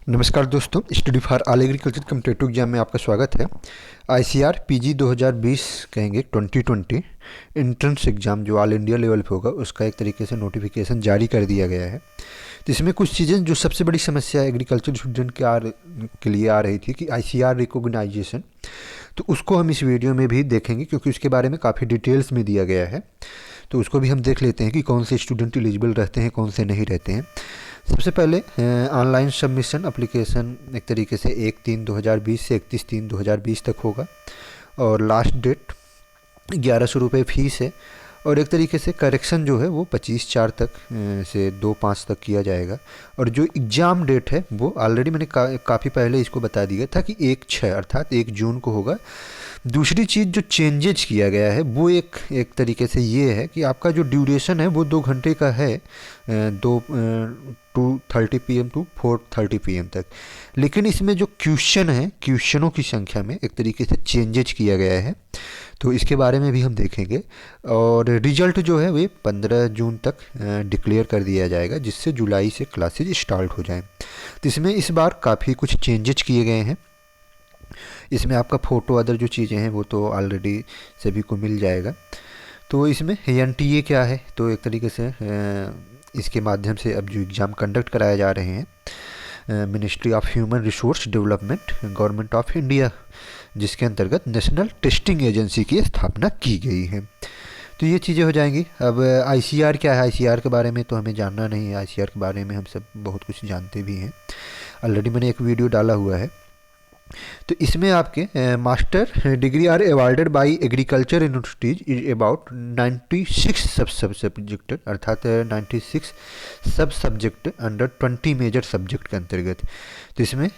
नमस्कार दोस्तों, study for all agriculture competitive exam में आपका स्वागत है। आईसीआर पीजी 2020 कहेंगे 2020 एंट्रेंस एग्ज़ाम जो ऑल इंडिया लेवल पे होगा उसका एक तरीके से नोटिफिकेशन जारी कर दिया गया है। तो इसमें कुछ चीज़ें जो सबसे बड़ी समस्या एग्रीकल्चर स्टूडेंट के लिए आ रही थी कि आईसीआर रिकॉग्नाइजेशन, तो उसको हम इस वीडियो में भी देखेंगे क्योंकि उसके बारे में काफ़ी डिटेल्स में दिया गया है। तो उसको भी हम देख लेते हैं कि कौन से स्टूडेंट एलिजिबल रहते हैं, कौन से नहीं रहते हैं। सबसे पहले ऑनलाइन सबमिशन एप्लीकेशन एक तरीके से 1/3/2020 से 31/3/2020 तक होगा और लास्ट डेट 1100 रुपये फ़ीस है। और एक तरीके से करेक्शन जो है वो 25/4 तक से 2/5 तक किया जाएगा। और जो एग्ज़ाम डेट है वो ऑलरेडी मैंने काफ़ी पहले इसको बता दिया था कि 1/6 अर्थात 1 जून को होगा। दूसरी चीज़ जो चेंजेज किया गया है वो एक तरीके से ये है कि आपका जो ड्यूरेशन है वो 2 घंटे का है, 2:30 PM टू 4:30 PM तक। लेकिन इसमें जो क्वेश्चन है, क्वेश्चनों की संख्या में एक तरीके से चेंजेज किया गया है, तो इसके बारे में भी हम देखेंगे। और रिजल्ट जो है वे 15 जून तक डिक्लेयर कर दिया जाएगा, जिससे जुलाई से क्लासेज स्टार्ट हो जाएं। तो इसमें इस बार काफ़ी कुछ चेंजेज किए गए हैं। इसमें आपका फ़ोटो अदर जो चीज़ें हैं वो तो ऑलरेडी सभी को मिल जाएगा। तो इसमें एनटीए क्या है, तो एक तरीके से इसके माध्यम से अब जो एग्ज़ाम कंडक्ट कराए जा रहे हैं ministry of human resource development government of India, जिसके अंतर्गत नेशनल टेस्टिंग एजेंसी की स्थापना की गई है। तो ये चीज़ें हो जाएंगी। अब आईसीआर क्या है, आईसीआर के बारे में तो हमें जानना नहीं है। आईसीआर के बारे में हम सब बहुत कुछ जानते भी हैं, ऑलरेडी मैंने एक वीडियो डाला हुआ है। तो इसमें आपके master degree are awarded by agriculture universities is about 96 sub subject, अर्थात 96 sub subject under 20 major subject के अंतर्गत। तो इसमें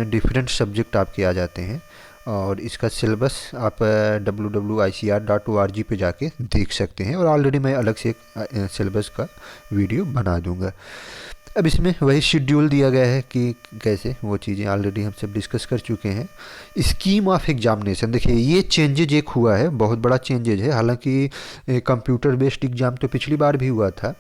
डिफरेंट सब्जेक्ट आपके आ जाते हैं और इसका सिलेबस आप www.icr.org पे जाके देख सकते हैं और ऑलरेडी मैं अलग से एक सिलेबस का वीडियो बना दूंगा। अब इसमें वही शेड्यूल दिया गया है कि कैसे, वो चीज़ें ऑलरेडी हम सब डिस्कस कर चुके हैं। स्कीम ऑफ एग्जामिनेशन, देखिए ये चेंजेज एक हुआ है, बहुत बड़ा चेंजेज है। हालांकि कंप्यूटर बेस्ड एग्ज़ाम तो पिछली बार भी हुआ था,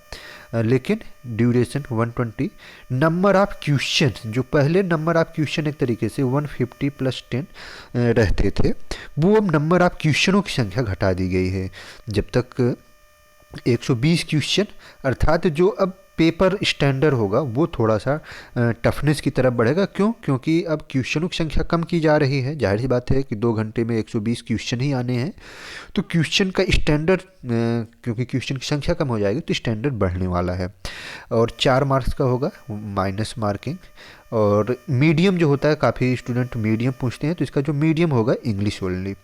लेकिन ड्यूरेशन 120, नंबर ऑफ क्वेश्चन, जो पहले नंबर ऑफ क्वेश्चन एक तरीके से 150 + 10 रहते थे, वो अब नंबर ऑफ क्वेश्चनों की संख्या घटा दी गई है। जब तक 120 क्वेश्चन, अर्थात जो अब पेपर स्टैंडर्ड होगा वो थोड़ा सा टफनेस की तरफ बढ़ेगा। क्योंकि अब क्वेश्चनों की संख्या कम की जा रही है। जाहिर सी बात है कि 2 घंटे में 120 क्वेश्चन ही आने हैं, तो क्वेश्चन का स्टैंडर्ड, क्योंकि क्वेश्चन की संख्या कम हो जाएगी तो स्टैंडर्ड बढ़ने वाला है। और 4 मार्क्स का होगा माइनस मार्किंग। और मीडियम जो होता है, काफ़ी स्टूडेंट मीडियम पूछते हैं, तो इसका जो मीडियम होगा English only.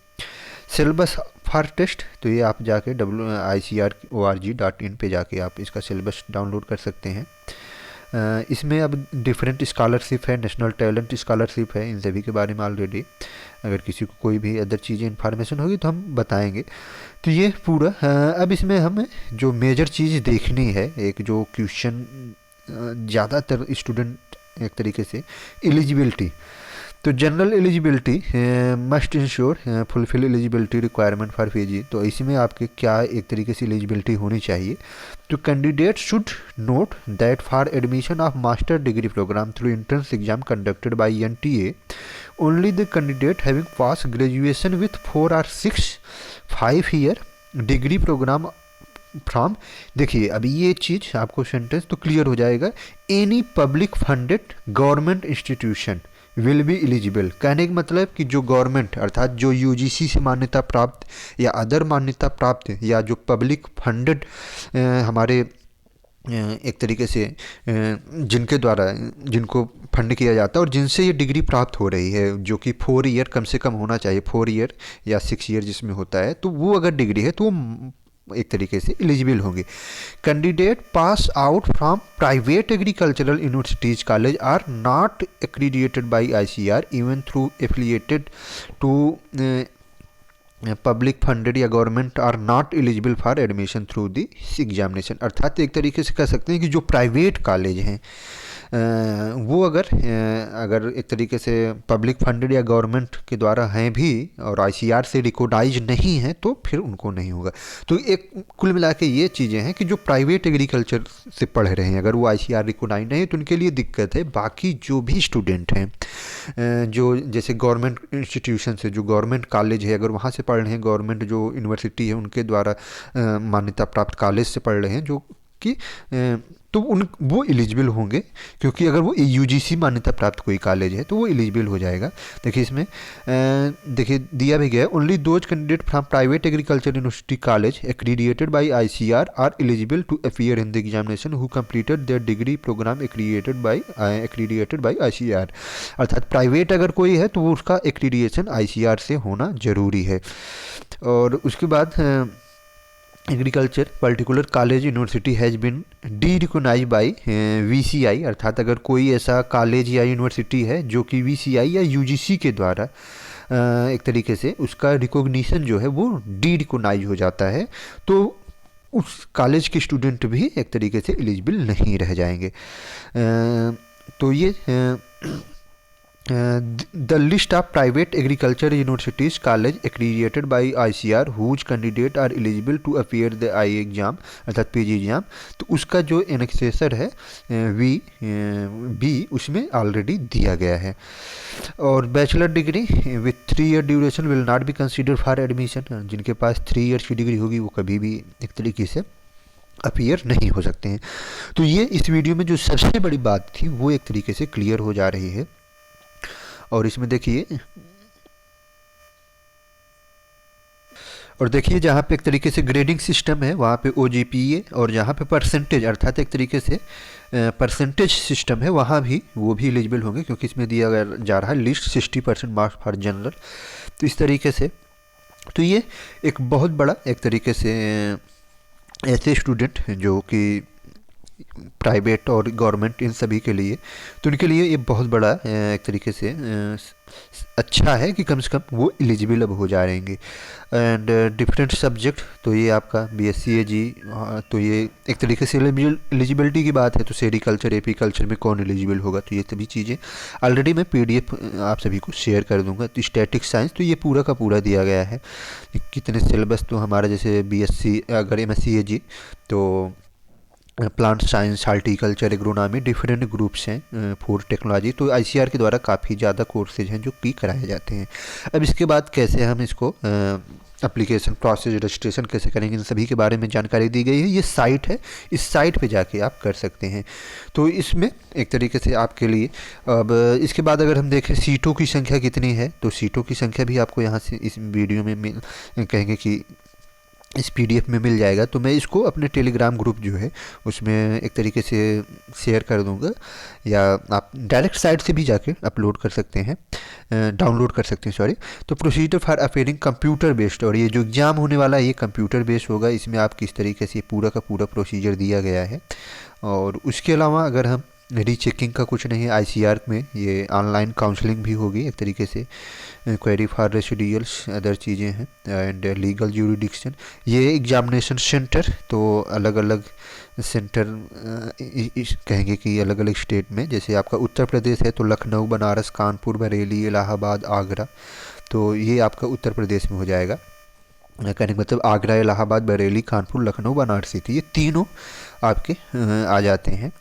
Syllabus for test, तो ये आप जाके ICRORG.in पे जाके आप इसका सिलेबस डाउनलोड कर सकते हैं। इसमें अब डिफरेंट स्कॉलरशिप है, नेशनल टैलेंट स्कॉलरशिप है, इन सभी के बारे में ऑलरेडी अगर किसी को कोई भी अदर चीज़ें इन्फॉर्मेशन होगी तो हम बताएंगे। तो ये पूरा अब इसमें हमें जो मेजर चीज़ देखनी है, एक जो क्वेश्चन ज़्यादातर स्टूडेंट एक तरीके से एलिजिबिलिटी, तो general eligibility must ensure fulfil eligibility requirement for PG. तो इसमें आपके क्या एक तरीके से एलिजिबिलिटी होनी चाहिए, तो candidate should note that for admission of master degree programme through entrance exam conducted by NTA only the candidate having pass graduation with 4 or 6 5-year degree programme from, देखिए अभी ये चीज़ आपको सेंटेंस तो क्लियर हो जाएगा, any public funded government institution will be eligible. कहने का मतलब कि जो गवर्नमेंट, अर्थात जो यूजीसी से मान्यता प्राप्त या अदर मान्यता प्राप्त या जो पब्लिक फंडेड हमारे एक तरीके से जिनके द्वारा जिनको फंड किया जाता है और जिनसे ये डिग्री प्राप्त हो रही है, जो कि 4 ईयर कम से कम होना चाहिए, 4 ईयर या 6 ईयर जिसमें होता है, तो वो अगर डिग्री है तो वो एक तरीके से एलिजिबल होंगे। Candidate pass out from private agricultural universities college are not accredited by ICR even through affiliated to public funded या government are not eligible for admission through the examination. अर्थात एक तरीके से कह सकते हैं कि जो प्राइवेट कॉलेज हैं वो अगर एक तरीके से पब्लिक फंडेड या गवर्नमेंट के द्वारा हैं भी और आईसीआर से रिकॉग्नाइज नहीं है तो फिर उनको नहीं होगा। तो एक कुल मिला के ये चीज़ें हैं कि जो प्राइवेट एग्रीकल्चर से पढ़ रहे हैं अगर वो आईसीआर रिकॉग्नाइज नहीं है तो उनके लिए दिक्कत है। बाकी जो भी स्टूडेंट हैं जो जैसे गवर्नमेंट इंस्टीट्यूशन से जो गवर्नमेंट कॉलेज है अगर वहाँ से पढ़ रहे हैं, गवर्नमेंट जो यूनिवर्सिटी है उनके द्वारा मान्यता प्राप्त कॉलेज से पढ़ रहे हैं जो कि तो वो एलिजिबल होंगे, क्योंकि अगर वो यूजीसी मान्यता प्राप्त कोई कॉलेज है तो वो एलिजिबल हो जाएगा। देखिए इसमें देखिए दिया भी गया है, only those candidate from private agriculture university college accredited by ICR are eligible to appear in the examination who completed their degree programme accredited by ICR. अर्थात प्राइवेट अगर कोई है तो वो उसका एक्रीडिएशन आईसीआर से होना ज़रूरी है। और उसके बाद agriculture particular college university has been derecognise by VCI. अर्थात अगर कोई ऐसा कॉलेज या यूनिवर्सिटी है जो कि वीसीआई या यूजीसी के द्वारा एक तरीके से उसका रिकॉग्निशन जो है वो डी रिकोगनाइज हो जाता है तो उस कॉलेज के स्टूडेंट भी एक तरीके से एलिजिबल नहीं रह जाएंगे। तो ये the list of private agriculture universities college accredited by ICR whose candidate are eligible to appear the IE exam अर्थात पीजी एग्ज़ाम, तो उसका जो एनेक्सेसर है बी उसमें ऑलरेडी दिया गया है। और bachelor degree with 3 year duration will not be consider for admission. जिनके पास 3 ईयर्स की डिग्री होगी वो कभी भी एक तरीके से अपीयर नहीं हो सकते हैं। तो ये इस वीडियो में जो सबसे बड़ी बात थी वो एक तरीके से क्लियर हो जा रही है। और इसमें देखिए जहाँ पे एक तरीके से ग्रेडिंग सिस्टम है वहाँ पे OGPA और जहाँ पे परसेंटेज अर्थात एक तरीके से परसेंटेज सिस्टम है वहाँ भी वो भी एलिजिबल होंगे, क्योंकि इसमें दिया जा रहा है लिस्ट 60% मार्क्स फॉर जनरल। तो इस तरीके से तो ये एक बहुत बड़ा एक तरीके से ऐसे स्टूडेंट जो कि प्राइवेट और गवर्नमेंट इन सभी के लिए, तो उनके लिए ये बहुत बड़ा एक तरीके से अच्छा है कि कम से कम वो एलिजिबल अब हो जाएंगे। एंड डिफरेंट सब्जेक्ट तो ये आपका BSc AG, तो ये एक तरीके से एलिजिबिलिटी की बात है तो सेरिकल्चर एपीकल्चर में कौन एलिजिबल होगा, तो ये सभी चीज़ें ऑलरेडी मैं PDF आप सभी को शेयर कर दूंगा। तो स्टैटिक साइंस तो ये पूरा का पूरा दिया गया है कितने सिलेबस, तो हमारा जैसे BSc अगर MSc AG तो plant science horticulture agronomy different groups हैं, फूड टेक्नोलॉजी, तो आईसीआर के द्वारा काफ़ी ज़्यादा कोर्सेज हैं जो कि कराए जाते हैं। अब इसके बाद कैसे हम इसको एप्लीकेशन प्रोसेस रजिस्ट्रेशन कैसे करेंगे इन सभी के बारे में जानकारी दी गई है। ये साइट है, इस साइट पे जाके आप कर सकते हैं। तो इसमें एक तरीके से आपके लिए अब इसके बाद अगर हम देखें सीटों की संख्या कितनी है, तो सीटों की संख्या भी आपको यहाँ से इस वीडियो में कहेंगे कि इस PDF में मिल जाएगा। तो मैं इसको अपने टेलीग्राम ग्रुप जो है उसमें एक तरीके से शेयर कर दूंगा, या आप डायरेक्ट साइट से भी जाके अपलोड कर सकते हैं, डाउनलोड कर सकते हैं सॉरी। तो procedure for appearing computer based, और ये जो एग्ज़ाम होने वाला है ये कंप्यूटर बेस्ड होगा। इसमें आप किस तरीके से पूरा का पूरा प्रोसीजर दिया गया है। और उसके अलावा अगर हम रीचेकिंग का कुछ नहीं है, आईसीआर में ये ऑनलाइन काउंसलिंग भी होगी एक तरीके से, क्वेरी फॉर रेसिडुअल्स अदर चीज़ें हैं एंड लीगल ज्यूरिडिक्शन। ये एग्जामिनेशन सेंटर तो अलग अलग सेंटर कहेंगे कि अलग अलग स्टेट में, जैसे आपका उत्तर प्रदेश है तो लखनऊ, बनारस, कानपुर, बरेली, इलाहाबाद, आगरा, तो ये आपका उत्तर प्रदेश में हो जाएगा। कहने का मतलब आगरा, इलाहाबाद, बरेली, कानपुर, लखनऊ, बनारसी, थी ये तीनों आपके आ जाते हैं।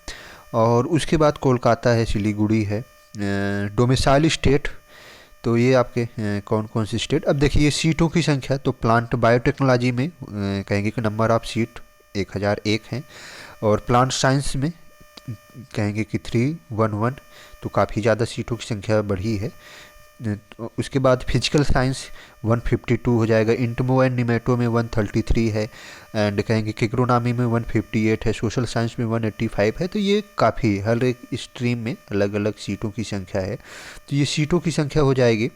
और उसके बाद कोलकाता है, सिलीगुड़ी है। डोमिसाइल स्टेट तो ये आपके कौन कौन से स्टेट, अब देखिए सीटों की संख्या तो प्लांट बायोटेक्नोलॉजी में कहेंगे कि नंबर ऑफ सीट 1001 हैं, और प्लांट साइंस में कहेंगे कि 311, तो काफ़ी ज़्यादा सीटों की संख्या बढ़ी है। उसके बाद फिजिकल साइंस 152 हो जाएगा, इंटमो एंड निमेटो में 133 है, एंड कहेंगे कि एग्रोनॉमी में 158 है, सोशल साइंस में 185 है। तो ये काफ़ी हर एक स्ट्रीम में अलग अलग सीटों की संख्या है, तो ये सीटों की संख्या हो जाएगी।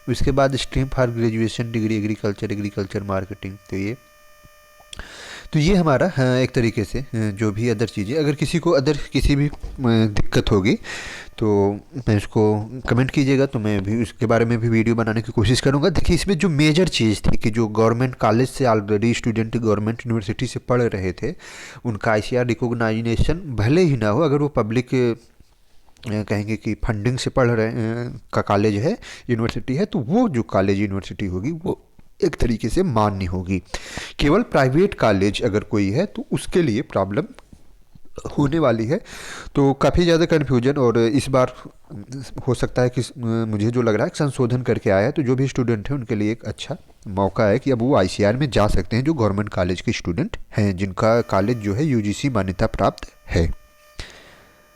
उसके बाद stream for graduation degree agriculture marketing, तो ये हमारा एक तरीके से जो भी अदर चीज़ें, अगर किसी को अदर किसी भी दिक्कत होगी तो मैं इसको कमेंट कीजिएगा, तो मैं भी उसके बारे में भी वीडियो बनाने की कोशिश करूँगा। देखिए इसमें जो मेजर चीज़ थी कि जो गवर्नमेंट कॉलेज से ऑलरेडी स्टूडेंट गवर्नमेंट यूनिवर्सिटी से पढ़ रहे थे उनका आईसीआर रिकॉग्नाइजेशन भले ही ना हो, अगर वो पब्लिक कहेंगे कि फंडिंग से पढ़ रहे का कॉलेज है, यूनिवर्सिटी है, तो वो जो कॉलेज यूनिवर्सिटी होगी वो एक तरीके से मान्य होगी। केवल प्राइवेट कॉलेज अगर कोई है तो उसके लिए प्रॉब्लम होने वाली है। तो काफ़ी ज़्यादा कन्फ्यूजन, और इस बार हो सकता है कि मुझे जो लग रहा है कि संशोधन करके आया है, तो जो भी स्टूडेंट हैं उनके लिए एक अच्छा मौका है कि अब वो आईसीआर में जा सकते हैं, जो गवर्नमेंट कॉलेज के स्टूडेंट हैं जिनका कॉलेज जो है यूजीसी मान्यता प्राप्त है।